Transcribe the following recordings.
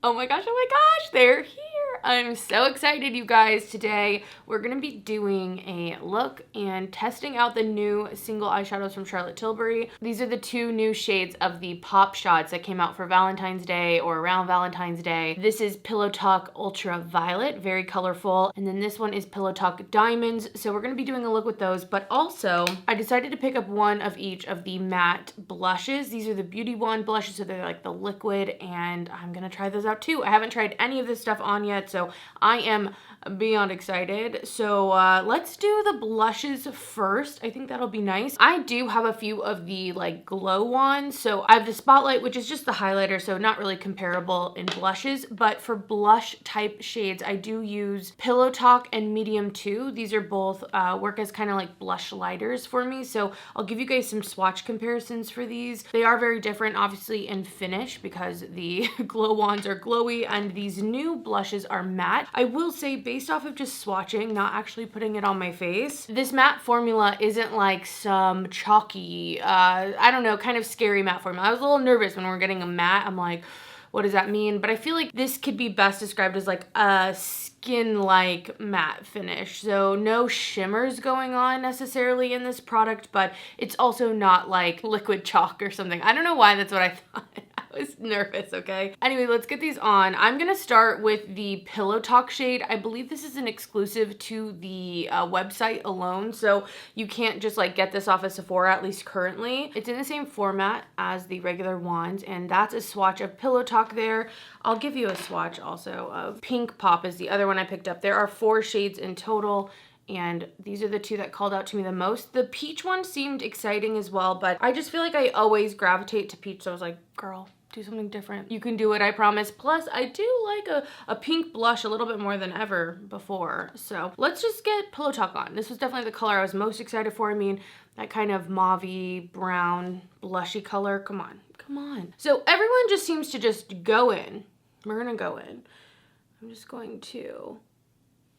Oh my gosh, they're here. I'm so excited, you guys. Today, we're gonna be doing a look and testing out the new single eyeshadows from Charlotte Tilbury. These are the two new shades of the Pop Shots that came out for Valentine's Day or around Valentine's Day. This is Pillow Talk Ultra Violet, very colorful. And then this one is Pillow Talk Diamonds. So we're gonna be doing a look with those, but also I decided to pick up one of each of the matte blushes. These are the Beauty Wand blushes, so they're like the liquid, and I'm gonna try those out too. I haven't tried any of this stuff on yet, so I am beyond excited. So let's do the blushes first. I think that'll be nice. I do have a few of the like glow ones. So I have the Spotlight, which is just the highlighter, so not really comparable in blushes, but for blush type shades, I do use Pillow Talk and Medium 2. These are both work as kind of like blush lighters for me. So I'll give you guys some swatch comparisons for these. They are very different, obviously, in finish because the glow wands are glowy and these new blushes are matte. I will say, based off of just swatching, not actually putting it on my face, this matte formula isn't like some chalky, I don't know, kind of scary matte formula. I was a little nervous when we were getting a matte. I'm like, what does that mean? But I feel like this could be best described as like a skin-like matte finish. So no shimmers going on necessarily in this product, but it's also not like liquid chalk or something. I don't know why that's what I thought. I was nervous, okay? Anyway, let's get these on. I'm gonna start with the Pillow Talk shade. I believe this is an exclusive to the website alone, so you can't just like get this off of Sephora, at least currently. It's in the same format as the regular wands, and that's a swatch of Pillow Talk there. I'll give you a swatch also of Pink Pop is the other one I picked up. There are 4 shades in total, and these are the two that called out to me the most. The peach one seemed exciting as well, but I just feel like I always gravitate to peach, so I was like, girl, do something different. You can do it, I promise. Plus, I do like a pink blush a little bit more than ever before. So let's just get Pillow Talk on. This was definitely the color I was most excited for. I mean, that kind of mauvey, brown, blushy color. Come on, come on. So everyone just seems to just go in. We're gonna go in. I'm just going to,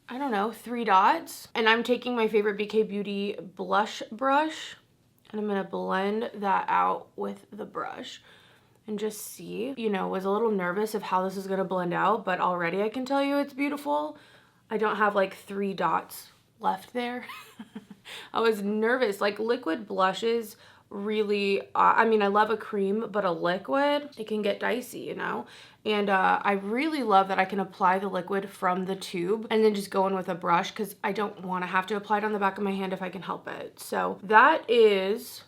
I don't know, 3 dots. And I'm taking my favorite BK Beauty blush brush, and I'm gonna blend that out with the brush. And just see, you know, was a little nervous of how this is gonna blend out, but already I can tell you it's beautiful. I don't have like 3 dots left there. I was nervous. Like liquid blushes really, I mean, I love a cream, but a liquid, it can get dicey, you know? And I really love that I can apply the liquid from the tube and then just go in with a brush because I don't want to have to apply it on the back of my hand if I can help it. So that is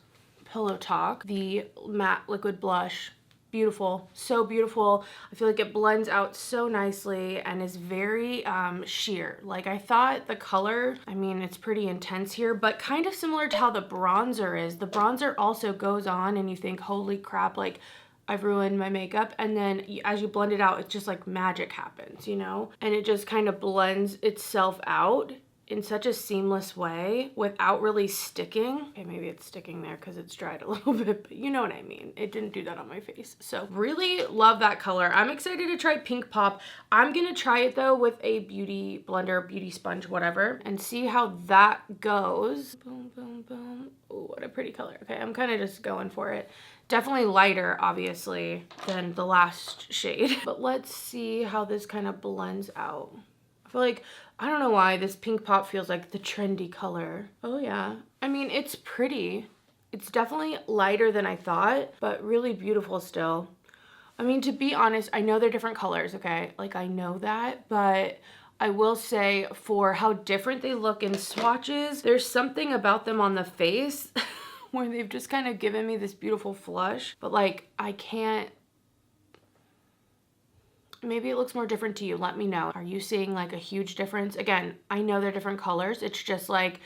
Pillow Talk, the matte liquid blush. Beautiful, so beautiful. I feel like it blends out so nicely and is very sheer. Like I thought the color, I mean, it's pretty intense here, but kind of similar to how the bronzer is. The bronzer also goes on and you think, holy crap, like I've ruined my makeup. And then as you blend it out, it's just like magic happens, you know? And it just kind of blends itself out in such a seamless way without really sticking. Okay, maybe it's sticking there because it's dried a little bit, but you know what I mean. It didn't do that on my face. So really love that color. I'm excited to try Pink Pop. I'm gonna try it though with a beauty blender, beauty sponge, whatever, and see how that goes. Boom, boom, boom. Oh, what a pretty color. Okay, I'm kind of just going for it. Definitely lighter, obviously, than the last shade, but let's see how this kind of blends out. I feel like, I don't know why, this Pink Pop feels like the trendy color. Oh yeah. I mean, it's pretty. It's definitely lighter than I thought, but really beautiful still. I mean, to be honest, I know they're different colors, okay? Like, I know that, but I will say for how different they look in swatches, there's something about them on the face where they've just kind of given me this beautiful flush, but like, I can't. Maybe it looks more different to you. Let me know. Are you seeing like a huge difference? Again, I know they're different colors. It's just like,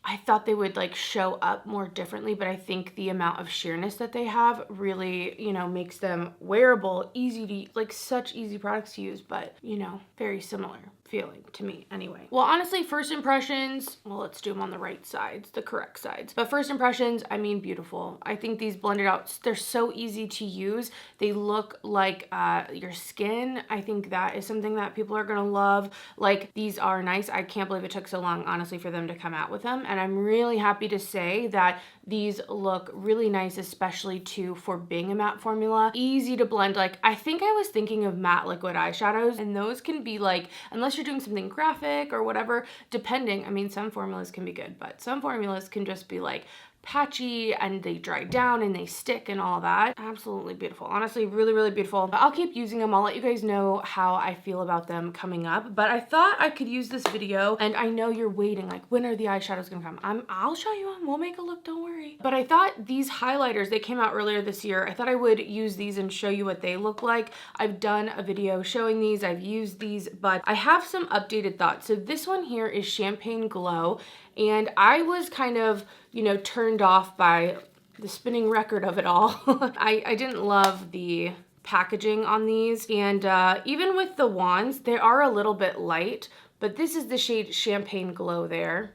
I thought they would like show up more differently, but I think the amount of sheerness that they have really, you know, makes them wearable, easy to, like such easy products to use, but you know, very similar. feeling to me anyway. Well, honestly, first impressions, well, let's do them on the right sides, the correct sides. But first impressions, I mean, beautiful. I think these blended out, they're so easy to use. They look like your skin. I think that is something that people are gonna love. Like, these are nice. I can't believe it took so long, honestly, for them to come out with them. And I'm really happy to say that these look really nice, especially too for being a matte formula. Easy to blend. Like, I think I was thinking of matte liquid eyeshadows, and those can be like, unless you're doing something graphic or whatever, depending, I mean, some formulas can be good, but some formulas can just be like patchy and they dry down and they stick and all that. Absolutely beautiful. Honestly, really, really beautiful. I'll keep using them. I'll let you guys know how I feel about them coming up, but I thought I could use this video, and I know you're waiting, like, when are the eyeshadows gonna come? I'll show you them. We'll make a look, don't worry. But I thought these highlighters, they came out earlier this year. I thought I would use these and show you what they look like. I've done a video showing these, I've used these, but I have some updated thoughts. So this one here is Champagne Glow, and I was kind of, you know, turned off by the spinning record of it all. I didn't love the packaging on these, and even with the wands, they are a little bit light, but this is the shade Champagne Glow there.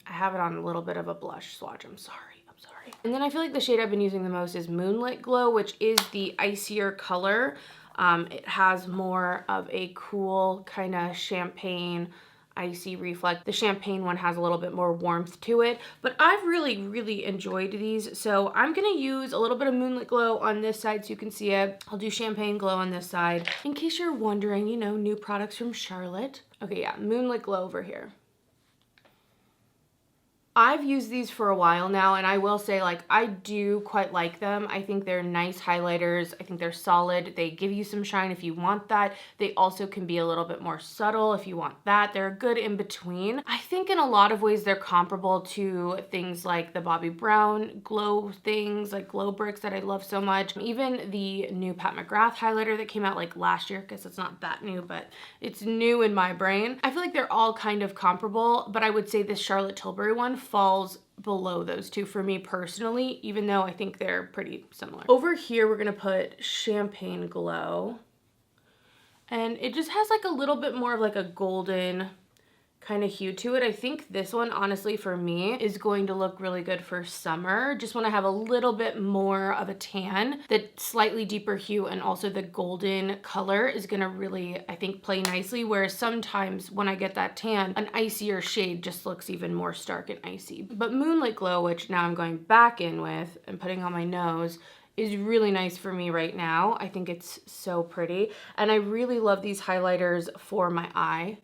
I have it on a little bit of a blush swatch, I'm sorry. And then I feel like the shade I've been using the most is Moonlit Glow, which is the icier color. It has more of a cool kind of champagne icy reflect. The champagne one has a little bit more warmth to it, but I've really enjoyed these. So I'm gonna use a little bit of Moonlit Glow on this side so you can see it. I'll do Champagne Glow on this side. In case you're wondering, you know, new products from Charlotte. Okay, yeah, Moonlit Glow over here. I've used these for a while now, and I will say, like, I do quite like them. I think they're nice highlighters. I think they're solid. They give you some shine if you want that. They also can be a little bit more subtle if you want that. They're a good in between. I think in a lot of ways they're comparable to things like the Bobbi Brown glow things, like glow bricks that I love so much. Even the new Pat McGrath highlighter that came out like last year, because it's not that new, but it's new in my brain. I feel like they're all kind of comparable, but I would say this Charlotte Tilbury one falls below those two for me personally, even though I think they're pretty similar. Over here, we're gonna put Champagne Glow, and it just has like a little bit more of like a golden kind of hue to it. I think this one, honestly, for me, is going to look really good for summer. Just want to have a little bit more of a tan. The slightly deeper hue and also the golden color is gonna really, I think, play nicely, whereas sometimes when I get that tan, an icier shade just looks even more stark and icy. But Moonlit Glow, which now I'm going back in with and putting on my nose, is really nice for me right now. I think it's so pretty, and I really love these highlighters for my eye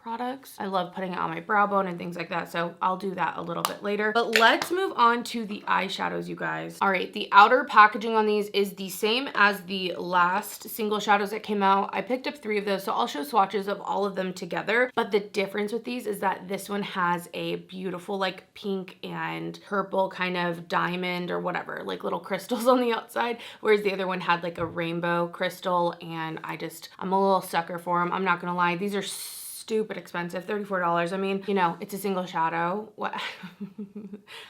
products. I love putting it on my brow bone and things like that, so I'll do that a little bit later. But let's move on to the eyeshadows, you guys. All right, the outer packaging on these is the same as the last single shadows that came out. I picked up 3 of those, so I'll show swatches of all of them together. But the difference with these is that this one has a beautiful like pink and purple kind of diamond or whatever, like little crystals on the outside, whereas the other one had like a rainbow crystal, and I'm a little sucker for them. I'm not gonna lie, these are stupid expensive, $34. I mean, you know, it's a single shadow. What?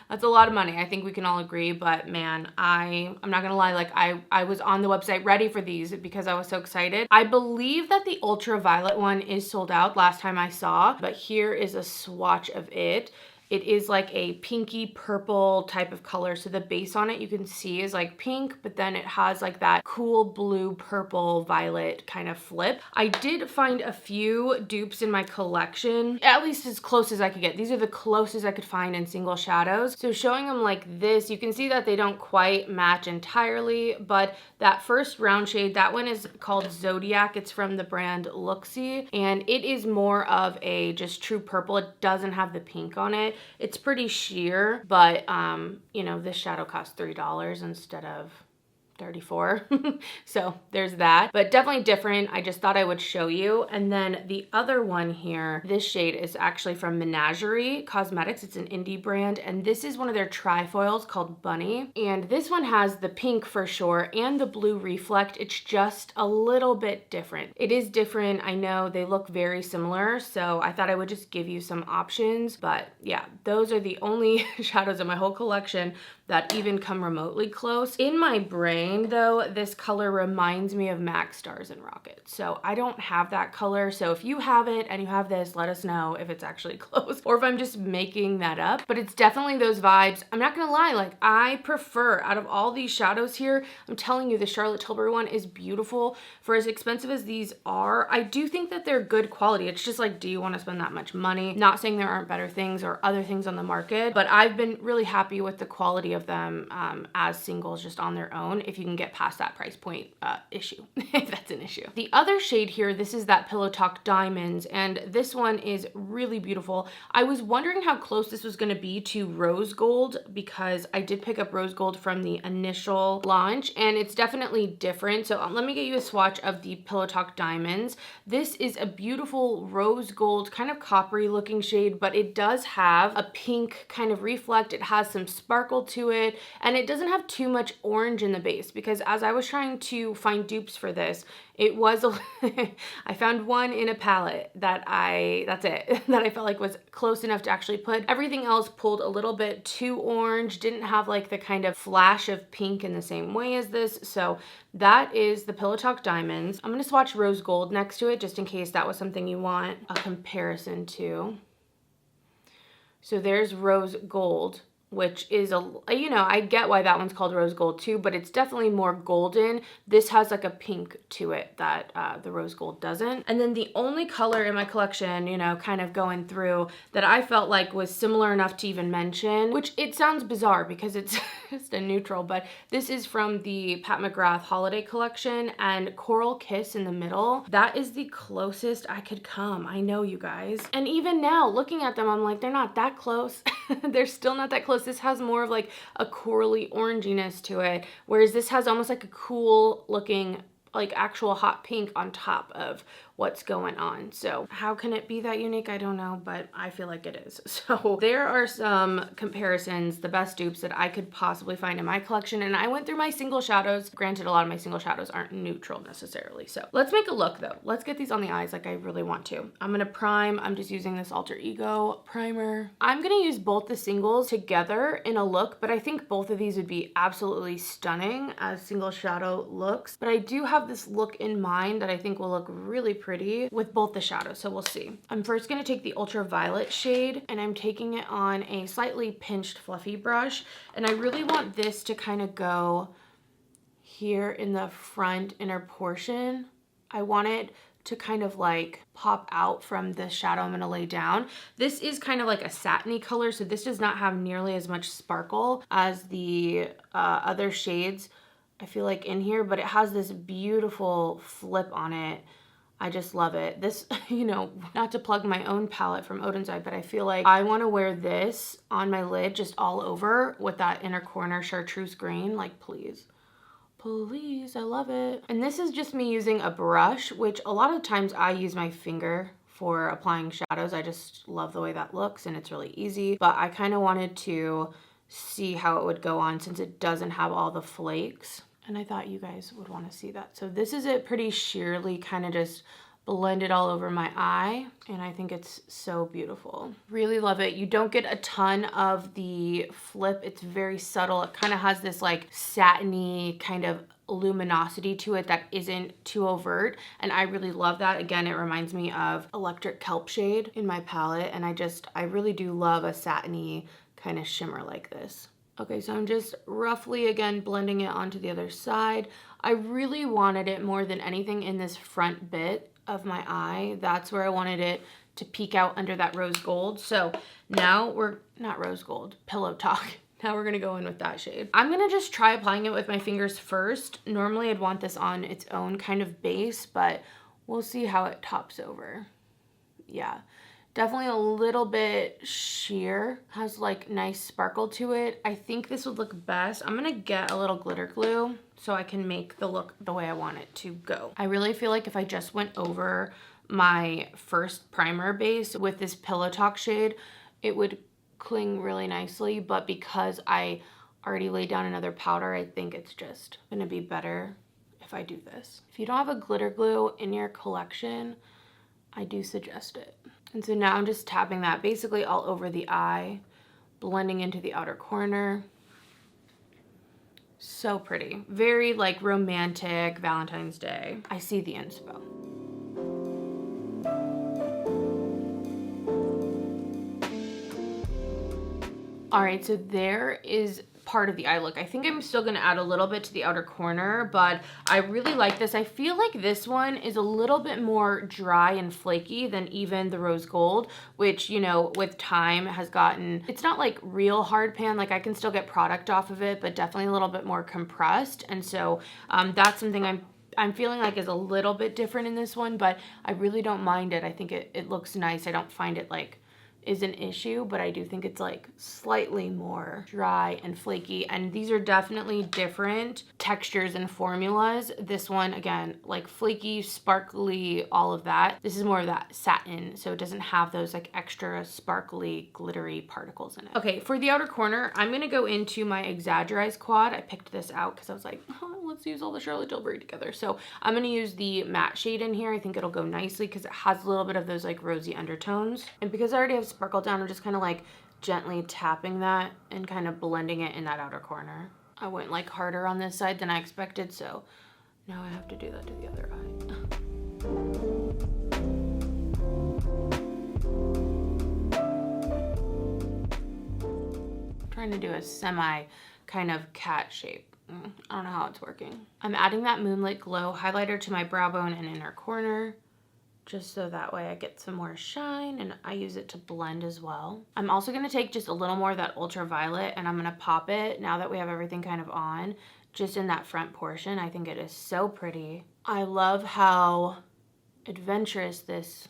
That's a lot of money. I think we can all agree, but man, I'm not gonna lie, like I was on the website ready for these because I was so excited. I believe that the ultraviolet one is sold out last time I saw, but here is a swatch of it. It is like a pinky purple type of color. So the base on it you can see is like pink, but then it has like that cool blue, purple, violet kind of flip. I did find a few dupes in my collection, at least as close as I could get. These are the closest I could find in single shadows. So showing them like this, you can see that they don't quite match entirely, but that first round shade, that one is called Zodiac. It's from the brand Looksy, and it is more of a just true purple. It doesn't have the pink on it. It's pretty sheer, but you know, this shadow cost $3 instead of $34. So there's that, but definitely different. I just thought I would show you. And then the other one here, this shade is actually from Menagerie Cosmetics. It's an indie brand, and this is one of their trifoils called Bunny. And this one has the pink for sure and the blue reflect. It's just a little bit different. It is different. I know they look very similar, so I thought I would just give you some options. But yeah, those are the only shadows in my whole collection that even come remotely close. In my brain though, this color reminds me of MAC Stars and Rockets. So I don't have that color. So if you have it and you have this, let us know if it's actually close or if I'm just making that up. But it's definitely those vibes. I'm not gonna lie, like I prefer, out of all these shadows here, I'm telling you, the Charlotte Tilbury one is beautiful. For as expensive as these are, I do think that they're good quality. It's just like, do you want to spend that much money? Not saying there aren't better things or other things on the market, but I've been really happy with the quality of them as singles just on their own, if you can get past that price point issue, if that's an issue. The other shade here, this is that Pillow Talk Diamonds, and this one is really beautiful. I was wondering how close this was going to be to Rose Gold, because I did pick up Rose Gold from the initial launch, and it's definitely different. So let me get you a swatch of the Pillow Talk Diamonds. This is a beautiful rose gold, kind of coppery looking shade, but it does have a pink kind of reflect. It has some sparkle to it, and it doesn't have too much orange in the base, because as I was trying to find dupes for this, it was I found one in a palette that that's it, that I felt like was close enough to actually put. Everything else pulled a little bit too orange, didn't have like the kind of flash of pink in the same way as this. So that is the Pillow Talk Diamonds. I'm gonna swatch Rose Gold next to it, just in case that was something you want a comparison to. So there's Rose Gold, which is I get why that one's called Rose Gold too, but it's definitely more golden. This has like a pink to it that the Rose Gold doesn't. And then the only color in my collection, kind of going through, that I felt like was similar enough to even mention, which it sounds bizarre because it's just a neutral, but this is from the Pat McGrath Holiday Collection, and Coral Kiss in the middle. That is the closest I could come. I know, you guys. And even now, looking at them, I'm like, they're not that close. They're still not that close. This has more of like a corally oranginess to it, whereas this has almost like a cool looking, like actual hot pink on top of what's going on. So how can it be that unique? I don't know, but I feel like it is. So there are some comparisons, the best dupes that I could possibly find in my collection. And I went through my single shadows. Granted, a lot of my single shadows aren't neutral necessarily. So let's make a look though. Let's get these on the eyes like I really want to. I'm gonna prime. I'm just using this Alter Ego primer. I'm gonna use both the singles together in a look, but I think both of these would be absolutely stunning as single shadow looks. But I do have this look in mind that I think will look really pretty with both the shadows, so we'll see. I'm first going to take the Ultraviolet shade, and I'm taking it on a slightly pinched fluffy brush, and I really want this to kind of go here in the front inner portion. I want it to kind of like pop out from the shadow I'm going to lay down. This is kind of like a satiny color, so this does not have nearly as much sparkle as the other shades I feel like in here, but it has this beautiful flip on it. I just love it. This, not to plug my own palette from Odenside, but I feel like I want to wear this on my lid just all over with that inner corner chartreuse green. Like, please. Please, I love it. And this is just me using a brush, which a lot of times I use my finger for applying shadows. I just love the way that looks and it's really easy. But I kind of wanted to see how it would go on since it doesn't have all the flakes. And I thought you guys would want to see that. So this is it pretty sheerly, kind of just blended all over my eye. And I think it's so beautiful. Really love it. You don't get a ton of the flip. It's very subtle. It kind of has this like satiny kind of luminosity to it that isn't too overt. And I really love that. Again, it reminds me of Electric Kelp shade in my palette. And I really do love a satiny kind of shimmer like this. Okay, so I'm just roughly, again, blending it onto the other side. I really wanted it more than anything in this front bit of my eye. That's where I wanted it to peek out under that rose gold. So now not rose gold, Pillow Talk. Now we're gonna go in with that shade. I'm gonna just try applying it with my fingers first. Normally I'd want this on its own kind of base, but we'll see how it tops over. Yeah. Definitely a little bit sheer, has like nice sparkle to it. I think this would look best. I'm gonna get a little glitter glue so I can make the look the way I want it to go. I really feel like if I just went over my first primer base with this Pillow Talk shade, it would cling really nicely, but because I already laid down another powder, I think it's just gonna be better if I do this. If you don't have a glitter glue in your collection, I do suggest it. And so now I'm just tapping that basically all over the eye, blending into the outer corner. So pretty. Very like romantic Valentine's Day. I see the inspo. All right, so there is part of the eye look. I think I'm still gonna add a little bit to the outer corner, but I really like this. I feel like this one is a little bit more dry and flaky than even the rose gold, which, you know, with time has gotten, it's not like real hard pan, like I can still get product off of it, but definitely a little bit more compressed. And so that's something I'm feeling like is a little bit different in this one, but I really don't mind it. I think it looks nice. I don't find it like is an issue, but I do think it's like slightly more dry and flaky, and these are definitely different textures and formulas. This one, again, like flaky, sparkly, all of that. This is more of that satin, so it doesn't have those like extra sparkly, glittery particles in it. Okay, for the outer corner, I'm gonna go into my Exaggerize quad. I picked this out because I was like, oh, let's use all the Charlotte Tilbury together. So I'm gonna use the matte shade in here. I think it'll go nicely because it has a little bit of those like rosy undertones. And because I already have sparkle down, I'm just kind of like gently tapping that and kind of blending it in that outer corner. I went like harder on this side than I expected, so now I have to do that to the other eye. Trying to do a semi kind of cat shape. I don't know how it's working. I'm adding that Moonlit Glow highlighter to my brow bone and inner corner, just so that way I get some more shine, and I use it to blend as well. I'm also gonna take just a little more of that ultraviolet and I'm gonna pop it, now that we have everything kind of on, just in that front portion. I think it is so pretty. I love how adventurous this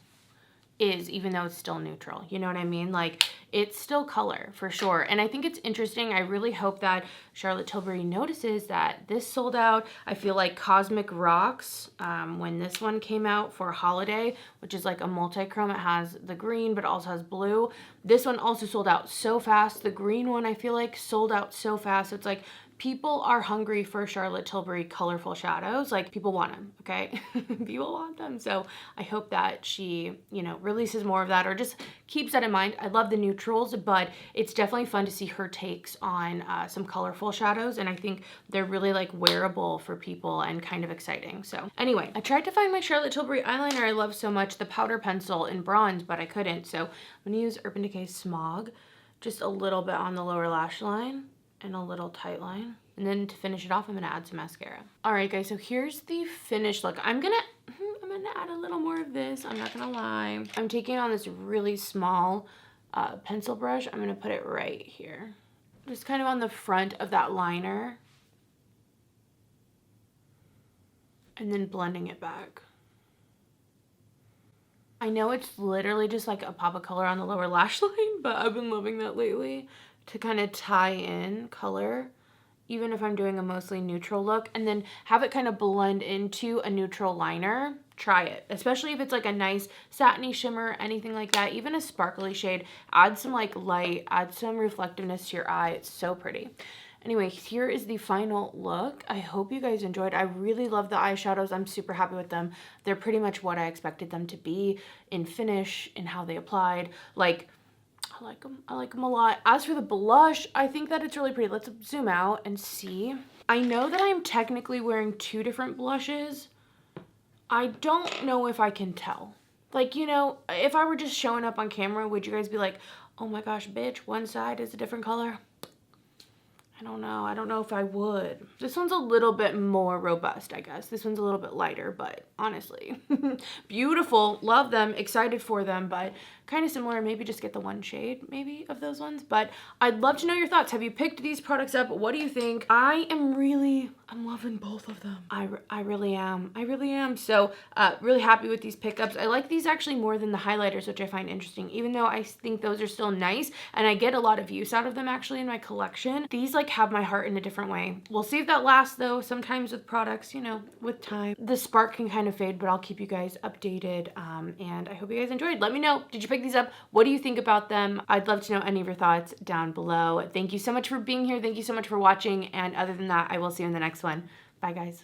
is, even though it's still neutral. You know what I mean? Like, it's still color for sure. And I think it's interesting. I really hope that Charlotte Tilbury notices that this sold out. I feel like Cosmic Rocks, when this one came out for holiday, which is like a multi-chrome, it has the green but also has blue. This one also sold out so fast. The green one I feel like sold out so fast. It's like people are hungry for Charlotte Tilbury colorful shadows. Like, people want them, okay? People want them. So I hope that she, you know, releases more of that, or just keeps that in mind. I love the neutrals, but it's definitely fun to see her takes on some colorful shadows. And I think they're really like wearable for people and kind of exciting. So anyway, I tried to find my Charlotte Tilbury eyeliner I love so much, the powder pencil in bronze, but I couldn't. So I'm gonna use Urban Decay Smog, just a little bit on the lower lash line and a little tight line. And then to finish it off, I'm gonna add some mascara. All right, guys, so here's the finished look. I'm gonna add a little more of this, I'm not gonna lie. I'm taking on this really small pencil brush. I'm gonna put it right here. Just kind of on the front of that liner. And then blending it back. I know it's literally just like a pop of color on the lower lash line, but I've been loving that lately to kind of tie in color, even if I'm doing a mostly neutral look, and then have it kind of blend into a neutral liner. Try it, especially if it's like a nice satiny shimmer, anything like that, even a sparkly shade. Add some like light, add some reflectiveness to your eye. It's so pretty. Anyway, here is the final look. I hope you guys enjoyed. I really love the eyeshadows. I'm super happy with them. They're pretty much what I expected them to be in finish, in how they applied. Like, I like them. I like them a lot. As for the blush, I think that it's really pretty. Let's zoom out and see. I know that I'm technically wearing two different blushes. I don't know if I can tell. Like, you know, if I were just showing up on camera, would you guys be like, oh my gosh, bitch, one side is a different color? I don't know. I don't know if I would. This one's a little bit more robust, I guess. This one's a little bit lighter, but honestly, beautiful. Love them. Excited for them, but kind of similar. Maybe just get the one shade, maybe, of those ones. But I'd love to know your thoughts. Have you picked these products up? What do you think? I'm loving both of them. I really am. I really am. So really happy with these pickups. I like these actually more than the highlighters, which I find interesting, even though I think those are still nice and I get a lot of use out of them actually in my collection. These like have my heart in a different way. We'll see if that lasts though. Sometimes with products, you know, with time, the spark can kind of fade, but I'll keep you guys updated. And I hope you guys enjoyed. Let me know, did you pick these up? What do you think about them? I'd love to know any of your thoughts down below. Thank you so much for being here. Thank you so much for watching. And other than that, I will see you in the next one. Bye guys.